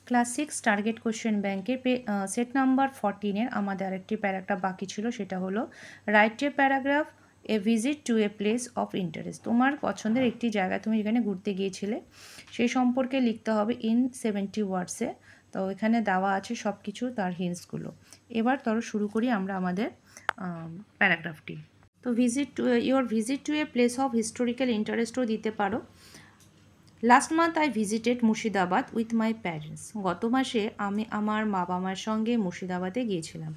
Class 6 target question ব্যাংকের set number 14-এর আমাদের আরেকটি প্যারাগ্রাফ বাকি ছিল, সেটা হলো write a paragraph a visit to a place of interest. তোমার পছন্দের একটি জায়গা, তুমি যেখানে ঘুরতে গিয়েছিলে সেই সম্পর্কে লিখতে হবে ইন 70 ওয়ার্ডসে। তো এখানে দেওয়া আছে সব কিছু, তার হিন্টসগুলো। এবার ধরো শুরু করি আমরা আমাদের প্যারাগ্রাফটি। তো visit to a place of historical ইন্টারেস্টও দিতে পারো। Last month I visited Murshidabad with my parents. গত মাসে আমি আমার বাবা মার সঙ্গে মুর্শিদাবাদে গিয়েছিলাম।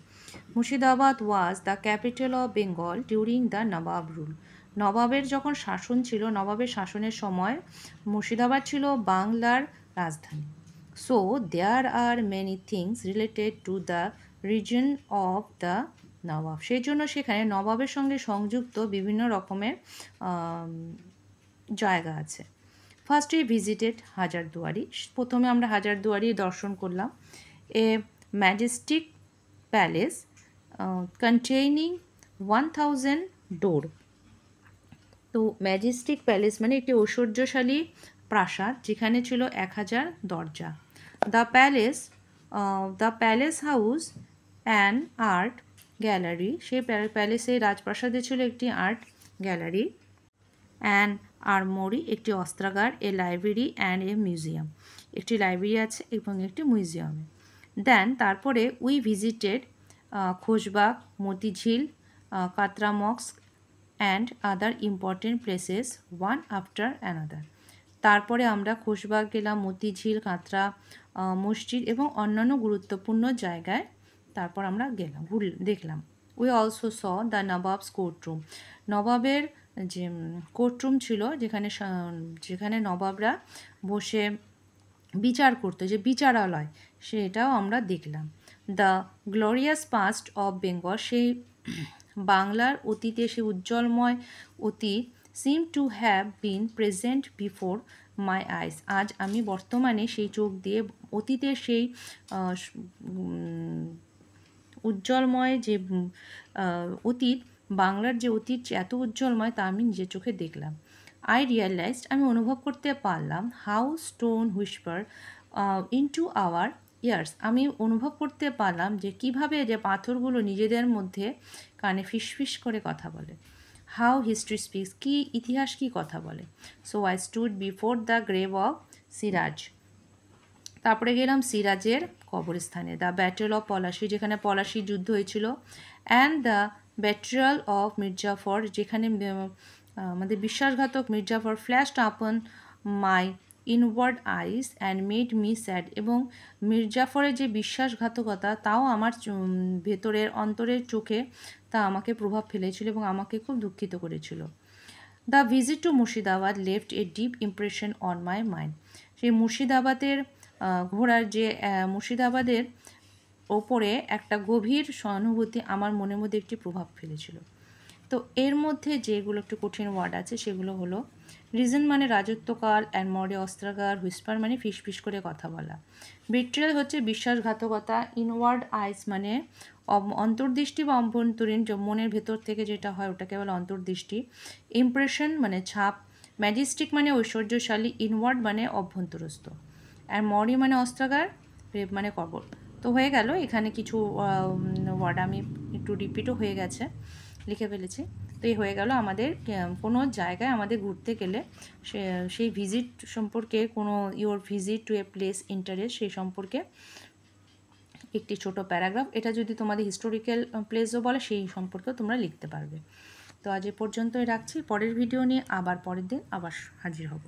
Murshidabad was the capital of Bengal during the nawab rule. নবাবের যখন শাসন ছিল, নবাবের শাসনের সময় মুর্শিদাবাদ ছিল বাংলার রাজধানী। So there are many things related to the reason of the nawab. সেই জন্য সেখানে নবাবের সঙ্গে সংযুক্ত বিভিন্ন রকমের জায়গা আছে। First we visited Hazarduari. প্রথমে আমরা হাজারদুয়ারি দর্শন করলাম। এ ম্যাজেস্টিক প্যালেস কন্টেইনিং 1000 ডোর। তো ম্যাজেস্টিক প্যালেস মানে একটি ঐশ্বর্যশালী প্রাসাদ যেখানে ছিল 1000 দরজা। The palace house an art gallery. সেই প্যালেসে রাজপ্রাসাদে ছিল একটি আর্ট গ্যালারি। অ্যান আর্মরি একটি অস্ত্রাগার। A library and a museum একটি লাইব্রেরি আছে এবং একটি মিউজিয়ামে। দেন তারপরে we visited Khoshbagh, Motijheel, Katra mosque and other important places one after another. তারপরে আমরা খোশবাগ গেলাম, মতিঝিল, কাতরা মসজিদ এবং অন্যান্য গুরুত্বপূর্ণ জায়গায় তারপর আমরা গেলাম, দেখলাম। We also saw the nawab's courtroom. নবাবের যে কোর্টরুম ছিল, যেখানে নবাবরা বসে বিচার করতো, যে বিচারালয়, সেটাও আমরা দেখলাম। The glorious past of Bengal. সেই বাংলার অতীতে, সেই উজ্জ্বলময় অতীত seem to have been present before my eyes. আজ আমি বর্তমানে সেই চোখ দিয়ে অতীতের সেই উজ্জ্বলময় যে অতীত, বাংলার যে অতীত এত উজ্জ্বলময় তা আমি নিজের চোখে দেখলাম। আই রিয়ালাইজড, আমি অনুভব করতে পারলাম, how stone whisper into our ears. আমি অনুভব করতে পারলাম যে কিভাবে যে পাথরগুলো নিজেদের মধ্যে কানে ফিসফিস করে কথা বলে। হাউ হিস্ট্রি স্পিক্স, কি ইতিহাস কি কথা বলে। So I stood before the grave of Siraj. তারপরে গেলাম সিরাজের কবরস্থানে। দ্য ব্যাটেল অফ পলাশি, যেখানে পলাশির যুদ্ধ হয়েছিল। And the betrayal of Mir Jafar, যেখানে আমাদের বিশ্বাসঘাতক Mir Jafar flashed upon my inward eyes and made me sad. এবং মির্জাফরের যে বিশ্বাসঘাতকতা, তাও আমার ভেতরের অন্তরের চোখে তা আমাকে প্রভাব ফেলেছিল এবং আমাকে খুব দুঃখিত করেছিল। The visit to Murshidabad left a deep impression on my mind. সেই মুর্শিদাবাদের মুর্শিদাবাদের ওপরে একটা গভীর সহানুভূতি আমার মনের মধ্যে একটি প্রভাব ফেলেছিল। তো এর মধ্যে যেগুলো একটু কঠিন ওয়ার্ড আছে সেগুলো হলো রিজন মানে রাজত্বকাল, অ্যানমরে অস্ত্রাগার, হুইসপার মানে ফিসফিস করে কথা বলা। বিট্রিয়াল হচ্ছে বিশ্বাসঘাতকতা, ইনওয়ার্ড আইস মানে অন্তর্দৃষ্টি বা অভ্যন্তরীণ, মনের ভেতর থেকে যেটা হয় ওটাকে বলে অন্তর্দৃষ্টি। ইমপ্রেশন মানে ছাপ। ম্যাজেস্টিক মানে ঐশ্বর্যশালী। ইনওয়ার্ড মানে অভ্যন্তরস্থ। আর মরি মানে অস্ত্রাগার, রেপ মানে কবর। তো হয়ে গেল। এখানে কিছু ওয়ার্ড আমি একটু রিপিটও হয়ে গেছে, লিখে ফেলেছি। তো এই হয়ে গেল আমাদের কোনো জায়গায় আমাদের ঘুরতে গেলে সেই ভিজিট সম্পর্কে, কোনো your visit to a place interest, সেই সম্পর্কে একটি ছোট প্যারাগ্রাফ। এটা যদি তোমাদের হিস্টোরিক্যাল প্লেসও বলে সেই সম্পর্কেও তোমরা লিখতে পারবে। তো আজ এ পর্যন্তই রাখছি। পরের ভিডিও নিয়ে আবার পরের দিন আবার হাজির হব।